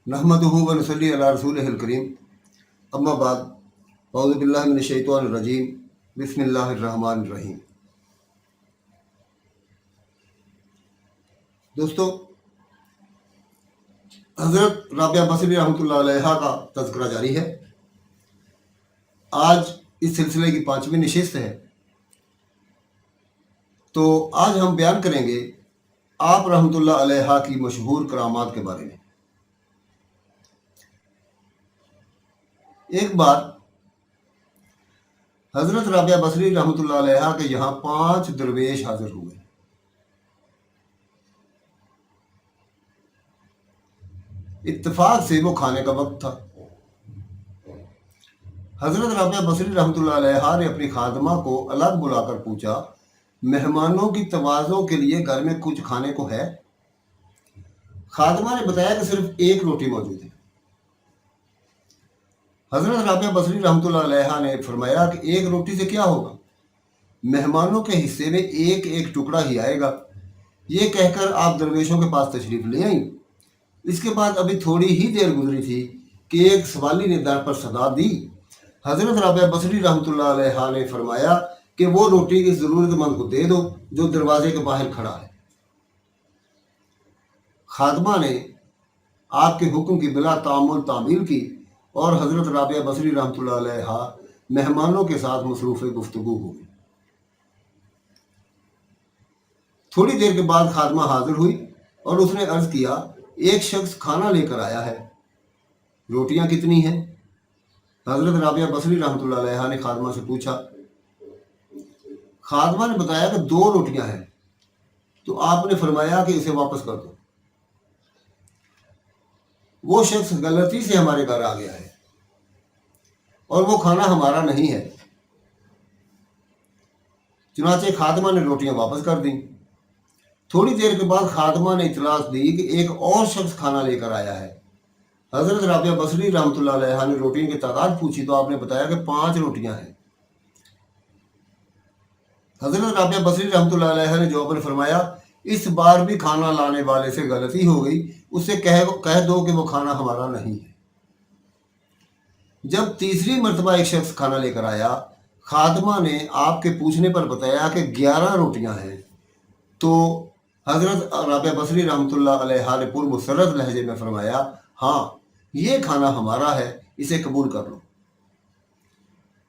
नहमदुहु व नसल्ली अला रसूलिहिल करीम अम्मा बाद अऊज़ु बिल्लाहि मिनश शैतानिर रजीम बिस्मिल्लाहिर रहमानिर रहीम। दोस्तों, हज़रत राबिया बसरी रहमतुल्लाह अलैहा का तज़किरा जारी है। आज इस सिलसिले की 5वीं नशिस्त है। तो आज हम बयान करेंगे आप रहमतुल्लाह अलैहा की मशहूर करामात के बारे में। एक बार हज़रत राबिया बसरी रहमतुल्लाह अलैहा के यहाँ 5 दरवेश हाजिर हुए। इत्तेफाक से वो खाने का वक्त था। हज़रत राबिया बसरी रहमतुल्लाह अलैहा ने अपनी खादमा को अलग बुलाकर पूछा, मेहमानों की तवाज़ो के लिए घर में कुछ खाने को है? खादमा ने बताया कि सिर्फ एक रोटी मौजूद है। हज़रत राबिया बसरी रहमतुल्लाह अलैहा ने फरमाया कि एक रोटी से क्या होगा, मेहमानों के हिस्से में एक एक टुकड़ा ही आएगा। ये कहकर आप दरवेशों के पास तशरीफ़ ले आई। इसके बाद अभी थोड़ी ही देर गुजरी थी कि एक सवाली ने दर पर सदा दी। हज़रत राबिया बसरी रहमतुल्लाह अलैहा ने फरमाया कि वो रोटी इस ज़रूरतमंद को दे दो जो दरवाजे के बाहर खड़ा है। खादमा ने आपके हुक्म की बिला तामुल तामील की और हज़रत राबिया बसरी रहमतुल्लाह अलैहा मेहमानों के साथ मसरूफ़ गुफ्तगू हो गई। थोड़ी देर के बाद खादमा हाजिर हुई और उसने अर्ज़ किया, एक शख्स खाना लेकर आया है, रोटियां कितनी हैं? हज़रत राबिया बसरी रहमतुल्लाह अलैहा ने खादमा से पूछा। खादमा ने बताया कि 2 रोटियां हैं। तो आपने फरमाया कि इसे वापस कर दो, वो शख्स गलती से हमारे घर आ गया है और वो खाना हमारा नहीं है। चुनाचे खादमा ने रोटियां वापस कर दी। थोड़ी देर के बाद खादमा ने इतलाश दी कि एक और शख्स खाना लेकर आया है। हज़रत राबिया बसरी रहमतुल्लाह अलैहा ने रोटियों की तादाद पूछी तो आपने बताया कि 5 रोटियां हैं। हज़रत राबिया बसरी रहमतुल्लाह अलैहा ने जवाब में फरमाया, इस बार भी खाना लाने वाले से गलती हो गई, उससे कह दो कि वो खाना हमारा नहीं है। जब तीसरी मरतबा एक शख्स खाना लेकर आया, खादमा ने आपके पूछने पर बताया कि 11 रोटियां हैं। तो हज़रत राबिया बसरी रहमतुल्लाह अलैहा ने पुरमुसर्रत लहजे में फरमाया, हाँ, ये खाना हमारा है, इसे कबूल कर लो।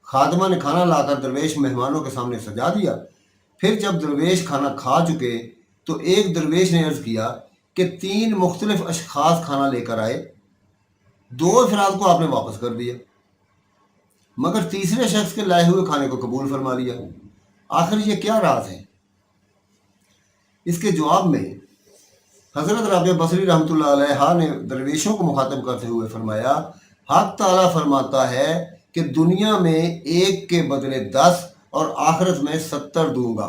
खादमा ने खाना लाकर दरवेश मेहमानों के सामने सजा दिया। फिर जब दरवेश खाना खा चुके तो एक दरवेश ने अर्ज़ किया कि 3 मुख्तलिफ अशखास खाना लेकर आए, 2 अफराद को आपने वापस कर दिया, मगर तीसरे शख्स के लाए हुए खाने को कबूल फरमा लिया। आखिर ये क्या राज है? इसके जवाब में हज़रत राबिया बसरी रहमतुल्लाह अलैहा ने दरवेशों को मुखातब करते हुए फरमाया, हक ताला फरमाता है कि दुनिया में एक के बदले 10 और आखिरत में 70 दूंगा।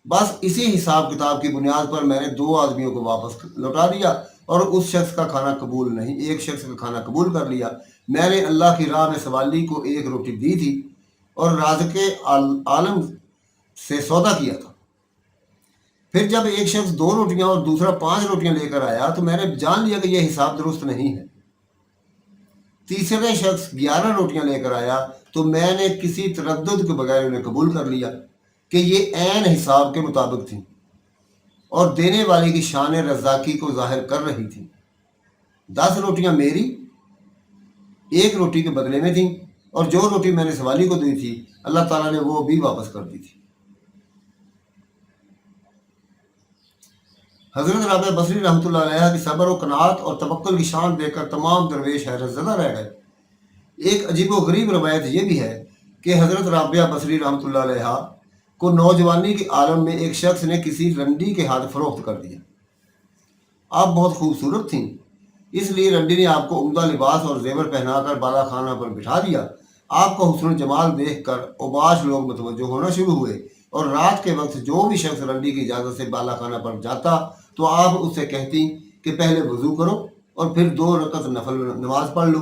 बस इसी हिसाब किताब की बुनियाद पर मैंने 2 आदमियों को वापस लौटा दिया और उस शख्स का खाना कबूल नहीं, एक शख्स का खाना कबूल कर लिया। मैंने अल्लाह की राह में सवाली को 1 रोटी दी थी और राज़िक़े आलम से सौदा किया था। फिर जब एक शख्स 2 रोटियां और दूसरा 5 रोटियां लेकर आया तो मैंने जान लिया कि यह हिसाब दुरुस्त नहीं है। तीसरे शख्स 11 रोटियां लेकर आया तो मैंने किसी तरद्दुद के बगैर उन्हें कबूल कर लिया कि ये ऐन हिसाब के मुताबिक थी और देने वाले की शान रज़ाकी को जाहिर कर रही थी। 10 रोटियां मेरी 1 रोटी के बदले में थी और जो रोटी मैंने सवाली को दी थी अल्लाह ताला ने वो भी वापस कर दी थी। हज़रत राबिया बसरी रहमतुल्लाह अलैहा की सब्र और कनात और तवक्कुल की शान देखकर तमाम दरवेश हैरत ज़दा रह गए। एक अजीब व गरीब रवायत यह भी है कि हज़रत राबिया बसरी रहमतुल्लाह अलैहा को नौजवानी के आलम में एक शख्स ने किसी रंडी के हाथ फरोख्त कर दिया। आप बहुत खूबसूरत थीं, इसलिए रंडी ने आपको उम्दा लिबास और जेवर पहनाकर बाला खाना पर बिठा दिया। आपका हुस्न जमाल देख कर उबाश लोग मुतवज्जो होना शुरू हुए और रात के वक्त जो भी शख्स रंडी की इजाज़त से बाला खाना पर जाता तो आप उससे कहती कि पहले वज़ू करो और फिर 2 रकअत नफल नमाज पढ़ लो।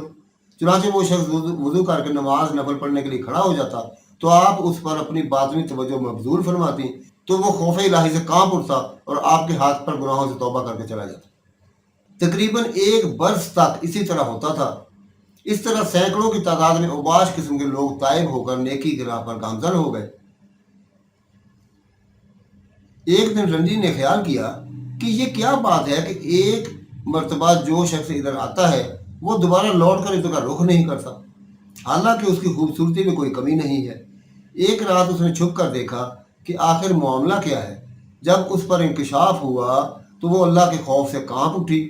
चुनांचे वो शख्स वज़ू करके नमाज नफल पढ़ने के लिए खड़ा हो जाता तो आप उस पर अपनी बातनी तवज्जो मबजूल फरमाती तो वो खौफ इलाही से कांप उठता और आपके हाथ पर गुनाहों से तौबा करके चला जाता। तकरीबन एक बरस तक इसी तरह होता था। इस तरह सैकड़ों की तादाद में उबाश किस्म के लोग ताइब होकर नेकी की राह पर गामजन हो गए। एक दिन रंजी ने ख्याल किया कि ये क्या बात है कि एक मर्तबा जो शख्स इधर आता है वो दोबारा लौट कर इधर का रुख नहीं करता, हालांकि उसकी खूबसूरती में कोई कमी नहीं है। एक रात उसने छुप कर देखा कि आखिर मामला क्या है। जब उस पर इंकशाफ हुआ तो वो अल्लाह के खौफ से कांप उठी।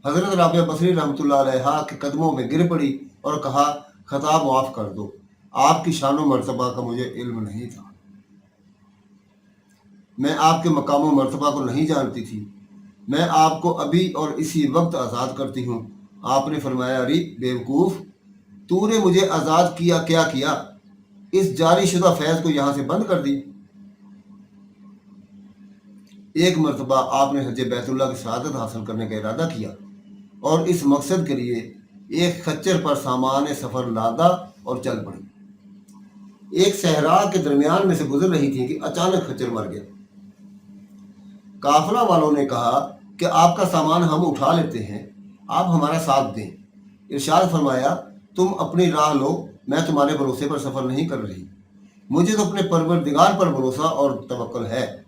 हजरत राबिया बसरी रहमतुल्लाह अलैहा के कदमों में गिर पड़ी और कहा, खताब माफ कर दो, आपकी शानो मर्तबा का मुझे इल्म नहीं था, मैं आपके मकाम मर्तबा को नहीं जानती थी, मैं आपको अभी और इसी वक्त आज़ाद करती हूँ। आपने फरमाया, अरे बेवकूफ़, तूने मुझे आज़ाद किया क्या किया, इस जारी शुदा फैज़ को यहाँ से बंद कर दी। एक मरतबा आपने हज बैतुल्लाह की शहादत हासिल करने का इरादा किया और इस मकसद के लिए एक खच्चर पर सामान सफ़र लादा और चल पड़ी। एक सहरा के दरमियान में से गुजर रही थी कि अचानक खच्चर मर गया। काफिला वालों ने कहा कि आपका सामान हम उठा लेते हैं, आप हमारा साथ दें। इरशाद फरमाया, तुम अपनी राह लो, मैं तुम्हारे भरोसे पर सफ़र नहीं कर रही, मुझे तो अपने परवरदिगार पर भरोसा और तवक्कुल है।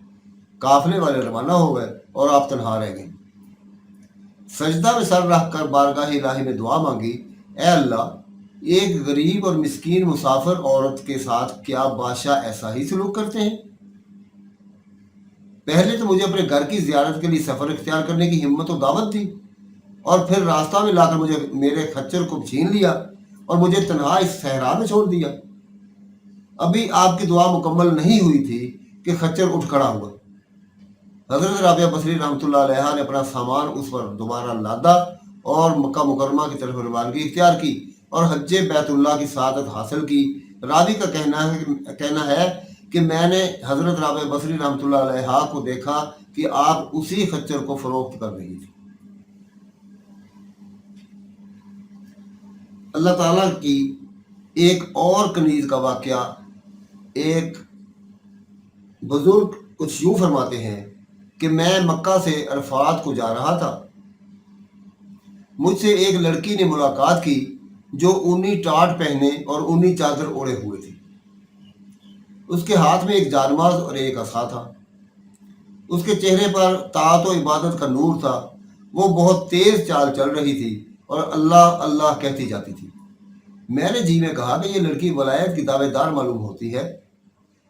काफिले वाले रवाना हो गए और आप तन्हा रह गए। सजदा में सर रख कर बारगाह इलाही में दुआ मांगी, ए अल्लाह, एक गरीब और मिस्कीन मुसाफिर औरत के साथ क्या बादशाह ऐसा ही सलूक करते हैं? पहले तो मुझे अपने घर की जियारत के लिए सफ़र इख्तियार करने की हिम्मत और दावत दी और फिर रास्ता में लाकर मुझे मेरे खच्चर को छीन लिया और मुझे तन्हा इस सहरा में छोड़ दिया। अभी आपकी दुआ मुकम्मल नहीं हुई थी कि खच्चर उठ खड़ा हुआ। हजरत राबिया बसरी रहमतुल्लाह अलैहा ने अपना सामान उस पर दोबारा लादा और मक्का मुकरमा की तरफ रवानगी इख्तियार की और हज्जे बैतुल्लाह की सआदत हासिल की। रावी का कहना है कि मैंने हजरत राबिया बसरी रहमतुल्लाह अलैहा को देखा कि आप उसी खच्चर को फरोख्त कर रही थी। अल्लाह ताला की एक और कनीज का वाक़या, एक बुजुर्ग कुछ यूँ फरमाते हैं कि मैं मक्का से अरफात को जा रहा था। मुझसे एक लड़की ने मुलाकात की जो ऊनी टाट पहने और ऊनी चादर ओढ़े हुए थी। उसके हाथ में एक जानमाज और एक असा था। उसके चेहरे पर ताअत व इबादत का नूर था। वो बहुत तेज चाल चल रही थी और अल्लाह अल्लाह कहती जाती थी। मैंने जी में कहा कि ये लड़की वलायत की दावेदार मालूम होती है,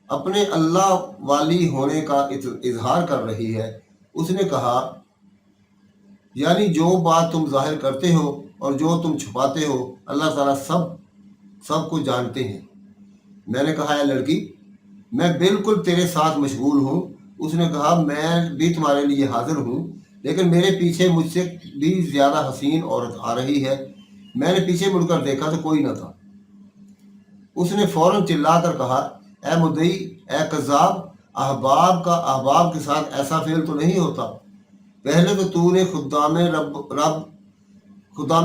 अपने अल्लाह वाली होने का इजहार कर रही है। उसने कहा, यानी जो बात तुम जाहिर करते हो और जो तुम छुपाते हो अल्लाह ताला सब कुछ जानते हैं। मैंने कहा, है लड़की, मैं बिल्कुल तेरे साथ मशगूल हूँ। उसने कहा, मैं भी तुम्हारे लिए हाजिर हूँ, लेकिन मेरे पीछे मुझसे भी ज़्यादा हसीन औरत आ रही है। मैंने पीछे मुड़कर देखा तो कोई न था। उसने फौरन चिल्लाकर कहा, ए मुद्दई, ए कज़्ज़ाब, अहबाब के साथ ऐसा फेल तो नहीं होता। पहले तो तूने खुदाम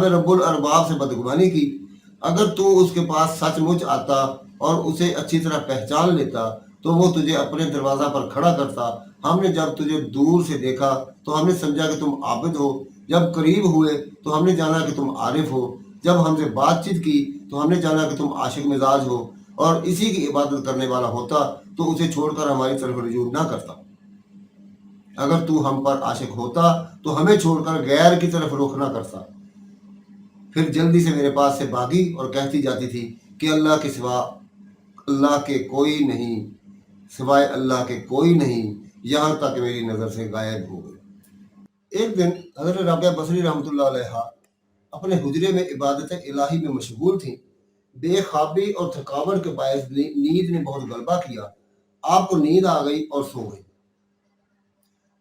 रब्बुल अरबाब से बदगुमानी की। अगर तू उसके पास सचमुच आता और उसे अच्छी तरह पहचान लेता तो वो तुझे अपने दरवाज़ा पर खड़ा करता। हमने जब तुझे दूर से देखा तो हमने समझा कि तुम आबिद हो, जब करीब हुए तो हमने जाना कि तुम आरिफ हो, जब हमसे बातचीत की तो हमने जाना कि तुम आशिक मिजाज हो, और इसी की इबादत करने वाला होता तो उसे छोड़कर हमारी तरफ रुजू ना करता। अगर तू हम पर आशिक होता तो हमें छोड़कर गैर की तरफ रुख ना करता। फिर जल्दी से मेरे पास से भागी और कहती जाती थी कि अल्लाह के सिवा अल्लाह के कोई नहीं, सिवाय अल्लाह के कोई नहीं, यहाँ तक मेरी नज़र से गायब हो गई। एक दिन हज़रत राबिया बसरी रहमतुल्लाह अलैहा अपने हुजरे में इबादत इलाही में मशगूल थी। बेख्वाबी और थकावट के बायस नींद ने बहुत गलबा किया। आपको नींद आ गई और सो गई।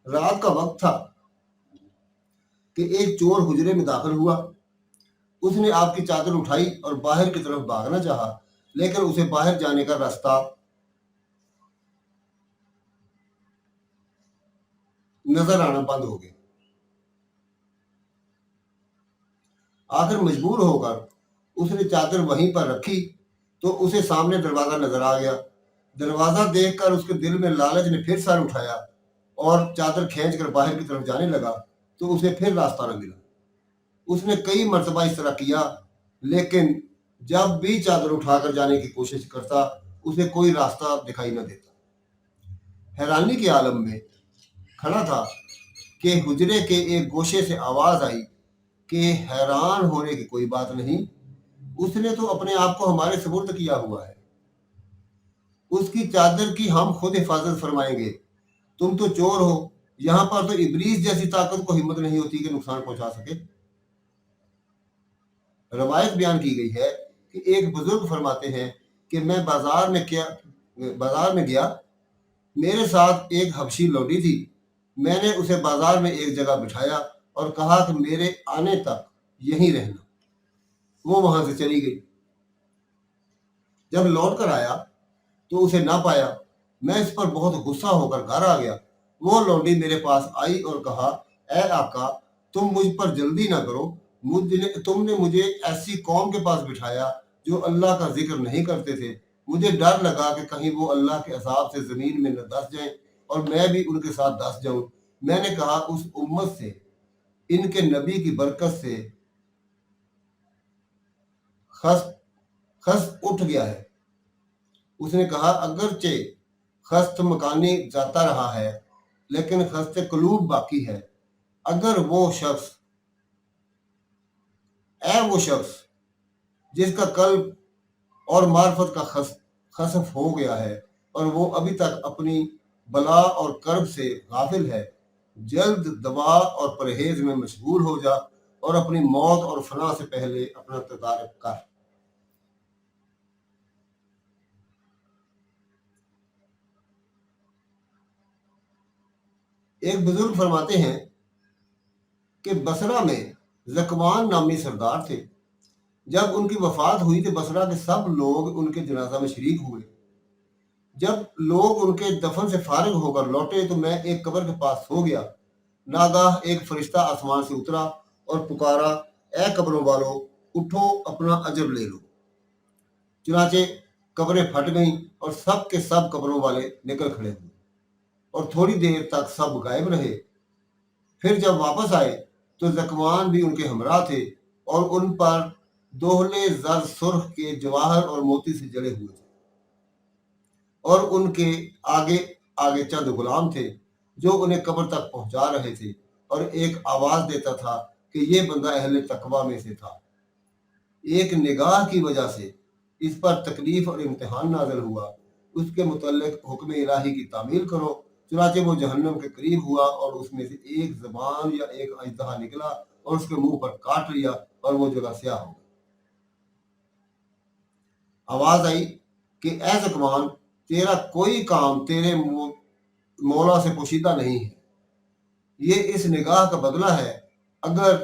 रात का वक्त था कि एक चोर हुजरे में दाखिल हुआ। उसने आपकी चादर उठाई और बाहर की तरफ भागना चाहा, लेकिन उसे बाहर जाने का रास्ता नजर आना बंद हो गया। आखिर मजबूर होकर उसने चादर वहीं पर रखी तो उसे सामने दरवाजा नजर आ गया। दरवाजा देखकर उसके दिल में लालच ने फिर सर उठाया और चादर खींचकर बाहर की तरफ जाने लगा। تو اسے پھر راستہ نہ ملا۔ اس نے کئی مرتبہ اس طرح کیا، لیکن جب بھی چادر اٹھا کر جانے کی کوشش کرتا اسے کوئی راستہ دکھائی نہ دیتا۔ حیرانی کے عالم میں کھڑا تھا کہ حجرے کے ایک گوشے سے آواز آئی کہ حیران ہونے کی کوئی بات نہیں، اس نے تو اپنے آپ کو ہمارے سپرد کیا ہوا ہے، اس کی چادر کی ہم خود حفاظت فرمائیں گے۔ تم تو چور ہو، یہاں پر تو ابلیس جیسی طاقت کو ہمت نہیں ہوتی کہ نقصان پہنچا سکے۔ روایت بیان کی گئی ہے کہ ایک بزرگ فرماتے ہیں کہ میں بازار میں گیا، میرے ساتھ ایک حبشی لوڈی تھی، میں نے اسے بازار میں ایک جگہ بٹھایا اور کہا کہ میرے آنے تک یہیں رہنا۔ وہ وہاں سے چلی گئی۔ جب لوٹ کر آیا تو اسے نہ پایا، میں اس پر بہت غصہ ہو کر گھر آ گیا۔ وہ لوڈی میرے پاس آئی اور کہا، اے آقا تم مجھ پر جلدی نہ کرو، تم نے مجھے ایسی قوم کے پاس بٹھایا جو اللہ کا ذکر نہیں کرتے تھے، مجھے ڈر لگا کہ کہیں وہ اللہ کے عذاب سے زمین میں نہ دس جائیں اور میں بھی ان کے ساتھ دس جاؤں۔ میں نے کہا، اس امت سے ان کے نبی کی برکت سے خس اٹھ گیا ہے۔ اس نے کہا، اگرچہ خست مکانی جاتا رہا ہے لیکن خست قلوب باقی ہے۔ اگر وہ شخص جس کا قلب اور معرفت کا خسف ہو گیا ہے اور وہ ابھی تک اپنی بلا اور کرب سے غافل ہے، جلد دوا اور پرہیز میں مشغول ہو جا اور اپنی موت اور فنا سے پہلے اپنا تدارک کر۔ ایک بزرگ فرماتے ہیں کہ بصرہ میں زکوان نامی سردار تھے۔ جب ان کی وفات ہوئی تو بصرہ کے سب لوگ ان کے جنازہ میں شریک ہوئے۔ جب لوگ ان کے دفن سے فارغ ہو کر لوٹے تو میں ایک قبر کے پاس سو گیا۔ ناگاہ ایک فرشتہ آسمان سے اترا اور پکارا، اے قبروں والو، اٹھو اپنا اجر لے لو۔ چنانچہ قبریں پھٹ گئیں اور سب کے سب قبروں والے نکل کھڑے ہوئے اور تھوڑی دیر تک سب غائب رہے۔ پھر جب واپس آئے تو زکوان بھی ان کے ہمراہ تھے اور ان پر دوہلے زر سرخ کے جواہر اور موتی سے جڑے ہوئے تھے، اور ان کے آگے آگے چند غلام تھے جو انہیں قبر تک پہنچا رہے تھے، اور ایک آواز دیتا تھا کہ یہ بندہ اہل تقویٰ میں سے تھا۔ ایک نگاہ کی وجہ سے اس پر تکلیف اور امتحان نازل ہوا، اس کے متعلق حکم الہی کی تعمیل کرو۔ چنانچہ وہ جہنم کے قریب ہوا اور اس میں سے ایک زبان یا ایک اژدہا نکلا اور اس کے منہ پر کاٹ لیا اور وہ جگہ سیاہ ہو گئی۔ آواز آئی کہ اے زکوان، تیرا کوئی کام تیرے مولا سے پوشیدہ نہیں ہے، یہ اس نگاہ کا بدلہ ہے، اگر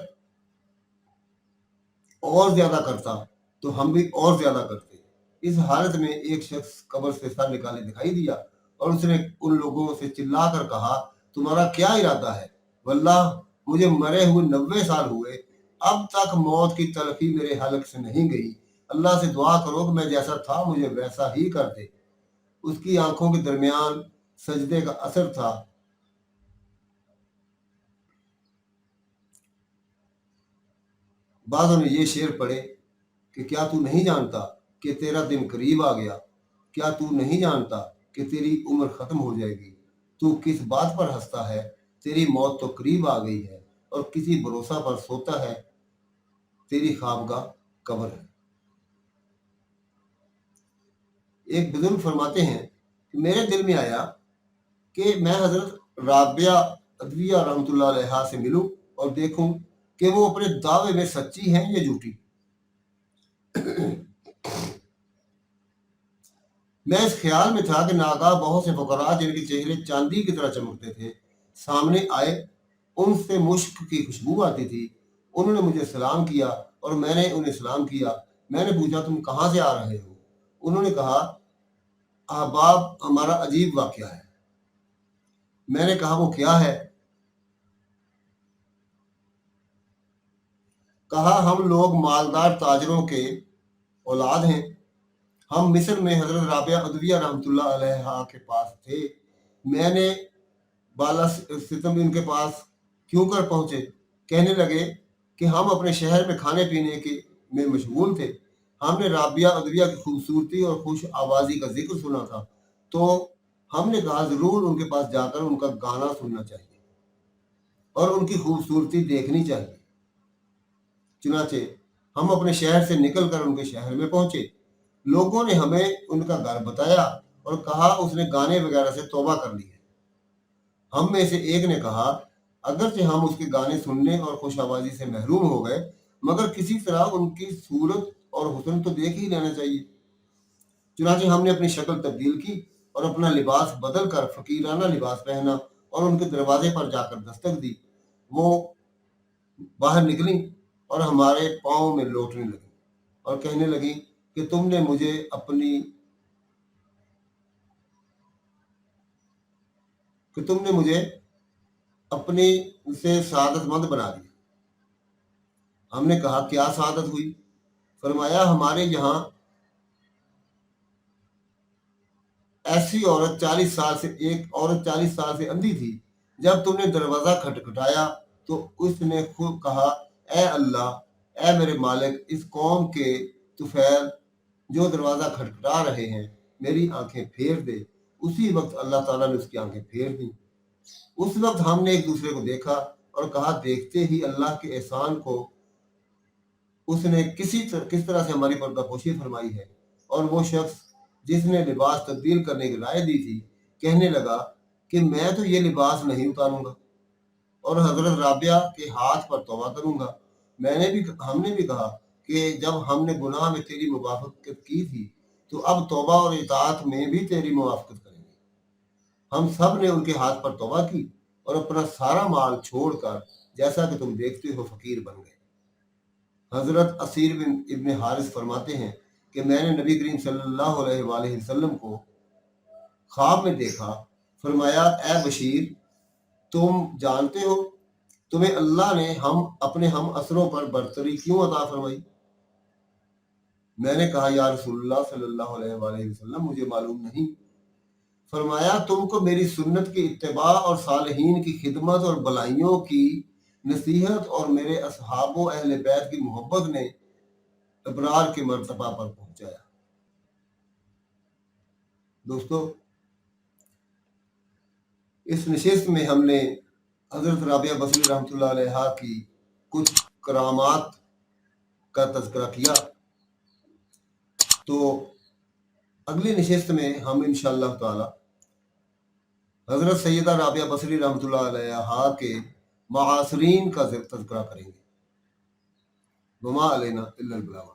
اور زیادہ کرتا تو ہم بھی اور زیادہ کرتے۔ اس حالت میں ایک شخص قبر سے سر نکالے دکھائی دیا اور اس نے ان لوگوں سے چلا کر کہا، تمہارا کیا ارادہ ہے؟ واللہ مجھے مرے ہوئے 90 سال ہوئے، اب تک موت کی تلخی میرے حلق سے نہیں گئی۔ اللہ سے دعا کرو کہ میں جیسا تھا مجھے ویسا ہی کر دے۔ اس کی آنکھوں کے درمیان سجدے کا اثر تھا۔ بعضوں نے یہ شعر پڑھے کہ کیا تو نہیں جانتا کہ تیرا دن قریب آ گیا؟ کیا تو نہیں جانتا کہ تیری عمر ختم ہو جائے گی؟ تو کس بات پر ہنستا ہے؟ تیری موت تو قریب آ گئی ہے اور کسی بھروسہ پر سوتا ہے، تیری خوابگاہ قبر ہے۔ ایک بزرگ فرماتے ہیں کہ میرے دل میں آیا کہ میں حضرت رابعہ ادویہ رحمۃ اللہ علیہ سے ملوں اور دیکھوں کہ وہ اپنے دعوے میں سچی ہیں یا جھوٹی۔ میں اس خیال میں تھا کہ ناگاہ بہت سے فقراء جن کے چہرے چاندی کی طرح چمکتے تھے سامنے آئے، ان سے مشک کی خوشبو آتی تھی۔ انہوں نے مجھے سلام کیا اور میں نے انہیں سلام کیا۔ میں نے پوچھا، تم کہاں سے آ رہے ہو؟ انہوں نے کہا، احباب ہمارا عجیب واقعہ ہے۔ میں نے کہا، وہ کیا ہے؟ کہا، ہم لوگ مالدار تاجروں کے اولاد ہیں، ہم مصر میں حضرت رابعہ ادویہ رحمۃ اللہ علیہ کے پاس تھے۔ میں نے بالا ستم ان کے پاس क्यों कर पहुंचे। कहने लगे कि हम अपने शहर में खाने पीने के में मशगूल थे। हमने राबिया अदविया की खूबसूरती और खुश आवाज़ी का जिक्र सुना था, तो हमने कहा ज़रूर उनके पास जाकर उनका गाना सुनना चाहिए और उनकी खूबसूरती देखनी चाहिए। चुनाचे हम अपने शहर से निकलकर उनके शहर में पहुंचे। लोगों ने हमें उनका घर बताया और कहा उसने गाने वगैरह से तौबा कर ली है। हम में से एक ने कहा अगरचे हम उसके गाने सुनने और खुशाबाजी से महरूम हो गए, मगर किसी तरह उनकी सूरत और हुस्न तो देख ही लेना चाहिए। चुनाचे हमने अपनी शक्ल तब्दील की और अपना लिबास बदल कर फकीराना लिबास पहना और उनके दरवाजे पर जाकर दस्तक दी। वो बाहर निकली और हमारे पाँव में लौटने लगी और कहने लगी कि तुमने मुझे अपनी से सादतमंद बना दिया। हमने कहा क्या सादत हुई। फरमाया हमारे यहाँ ऐसी औरत 40 साल से अंधी थी। जब तुमने दरवाजा खटखटाया तो उसने खुद कहा ए अल्लाह, ए मेरे मालिक, इस कौम के तुफैल जो दरवाजा खटखटा रहे हैं, मेरी आंखें फेर दे। उसी वक्त अल्लाह ताला ने उसकी आंखें फेर दी। उस वक्त हमने एक दूसरे को देखा और कहा देखते ही अल्लाह के एहसान को उसने किस तरह से हमारी पर्दापोशी फरमाई है। और वो शख्स जिसने लिबास तब्दील करने की राय दी थी कहने लगा कि मैं तो ये लिबास नहीं उतारूंगा और हजरत राबिया के हाथ पर तौबा करूंगा। हमने भी कहा कि जब हमने गुनाह में तेरी मुवाफकत की थी तो अब तौबा और इताअत में भी तेरी मुवाफकत करेंगे। हम सब ने उनके हाथ पर तौबा की और अपना सारा माल छोड़कर जैसा कि तुम देखते हो फकीर बन गए। हजरत असीर बिन इब्न हारिस फरमाते हैं कि मैंने नबी करीम सल्लल्लाहु अलैहि वसल्लम को ख्वाब में देखा। फरमाया ए बशीर, तुम जानते हो तुम्हें अल्लाह ने हम असरों पर बरतरी क्यों अता फरमाई। मैंने कहा या रसूलुल्लाह सल्लल्लाहु अलैहि वसल्लम, मुझे मालूम नहीं। फरमाया तुमको मेरी सुन्नत की इत्तिबा और सालिहीन की खिदमत और भलाइयों की नसीहत और मेरे असहाबो अहले बैत की मोहब्बत ने अबरार के मर्तबा पर पहुंचाया। दोस्तों, इस नशिस्त में हमने हजरत राबिया बसरी रहमतुल्लाह अलैहा की कुछ करामात का तज़किरा किया। तो अगली नशिस्त में हम इंशाअल्लाह ताला हजरत सैयदा राबिया बसरी रहमतुल्लाह अलैहा के मुआसरीन का तज़किरा करेंगे। वमा अलैना इल्लल बलाग।